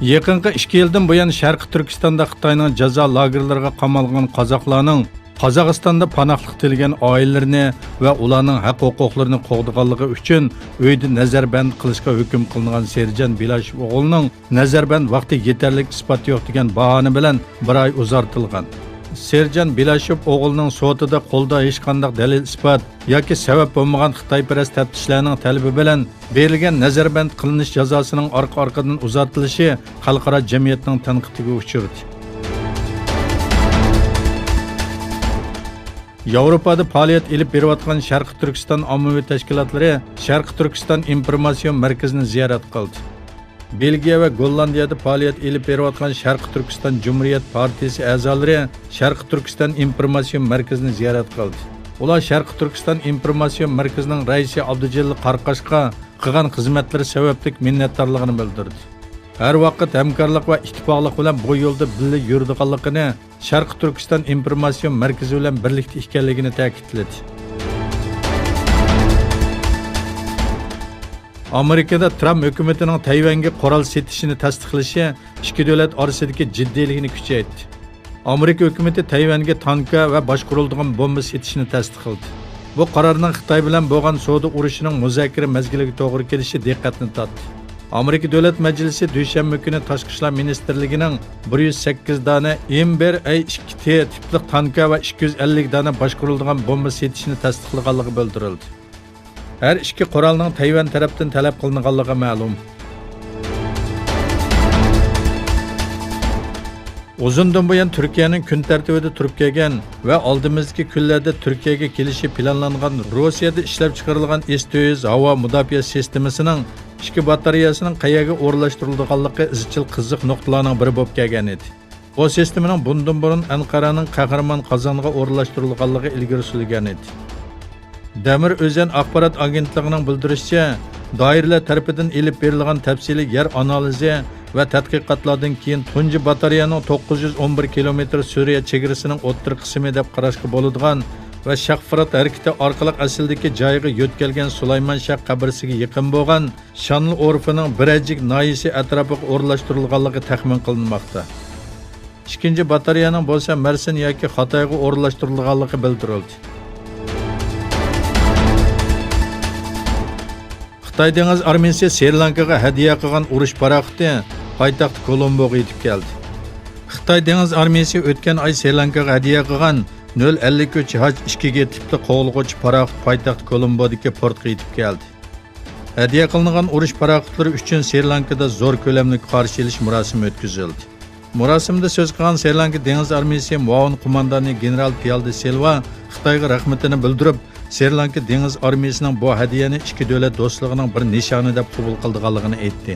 Yaqinqi 2 yildan buyon Sharqi Turkistonda Xitoyning jazo lagerlariga qamalgan qozoqlarning Qozog'istonda panohlik tilgan oilalarini va ularning haq-huquqlarini qo'g'diganligi uchun uyda nazarband qilishga hukm qilingan Serjan Bilashev o'g'lining nazarband vaqti yetarli isbot yo'q degan bahona bilan 1 oy uzartilgan. Serjan Bilashev o'g'lining sotida qo'lda hech qanday dalil isbot yoki sabab bo'lmagan Xitoyparast taftishlarning talabi bilan berilgan nazarband qilinish jazosining orqa-orqadan uzartilishi xalqaro jamiyatning tanqidiga uchradi. Yevropada faoliyat ilib berayotgan Sharqi Turkiston ommaviy tashkilotlari Sharqi Turkiston informatsion markazini ziyorat qildi. Belgiya va Gollandiyada faoliyat ilib berayotgan Sharqi Turkiston Cumhuriyet Partiyasi a'zolari Sharqi Turkiston informatsion markazini ziyorat qildi. Ular Sharqi Turkiston informatsion markazining raisi Abdujalil Qarqashqa qilgan xizmatlari sababli minnatdorligini bildirdi. Har vaqt hamkorlik va ittifoqlik bilan bu yo'lda birga yuradiganligini, Sharqi Turkiston informatsion markazi bilan birlikda ekanligini ta'kidladi. Amerikada Trump hukumatining Tayvanga qurol setishini tasdiqlashi ikki davlat orasidagi jiddiyligini kuchaytirdi. Amerika hukumati Tayvanga tanka va boshqariladigan bomba setishini tasdiqladi. Bu qarorning Xitoy bilan bo'lgan savdo urushining muzokara mazgiliga to'g'ri kelishi diqqatni tortdi. Amerika Davlat Majlisi dushanba kuni Tashqi ishlar ministrligining 108 dona M1A2T tipli tanka va 250 dona boshqariladigan bomba setishini tasdiqlaganligi bildirildi. Her iki qurolning Tayvan tarafdan talab qilinganligi ma'lum. Uzundan buyon Turkiyaning kun tartibida turib kelgan va oldimizdagi kunlarda Turkiyaga kelishi planlangan Rossiyada ishlab chiqarilgan S-400 havo mudofaa sistemasining ikki batareyasining qayerga o'rnashtirilganligi izchil qiziq nuqtalarning biri bo'lib kelgan edi. Bu sistemaning bundan burun Anqaraning Qahramon Qozonga o'rnashtirilganligi ilgari surilgan edi. Demir Özen axborot agentligining bildirishicha, doiralar tarafidan elib berilgan tafsiliy yer analizi va tadqiqotlardan keyin tunji batareyaning 911 kilometr Suriya chegarasining o'ttir qismi deb qarashga bo'ladigan va Shahfrat harakati orqali asldagi joyiga yo'tkalgan Sulaymon Shah qabrisiga yaqin bo'lgan Shanl o'rfining Birajik noyisi atrofiga o'rnashtirilganligi taxmin qilinmoqda. Ikkinchi batareyaning bo'lsa Mersin yoki Xitoyga o'rnashtirilganligi bildirildi. Xitoy dengiz armiyasi Sri Lankaga hadiya qilgan urush paraxoti poytaxt Kolomboga yetib keldi. Xitoy dengiz armiyasi o'tgan oy Sri Lankaga hadiya qilgan 053 H2 tipli qo'g'ilg'uchi paraxot poytaxt Kolombodagi portga yetib keldi. Hadiya qilingan urush paraxotlari uchun Sri Lankada zo'r ko'lamli qarshi olish murosimi o'tkazildi. Murosimda so'z qilgan Sri Lanka dengiz armiyasi muavin qo'mondoni general Piyaldi Silva Xitoyga rahmatini bildirib, Sri Lanka dengiz armiyasining bu hadiyani ikki davlat do'stligining bir nishoni deb qabul qilganligini aytdi.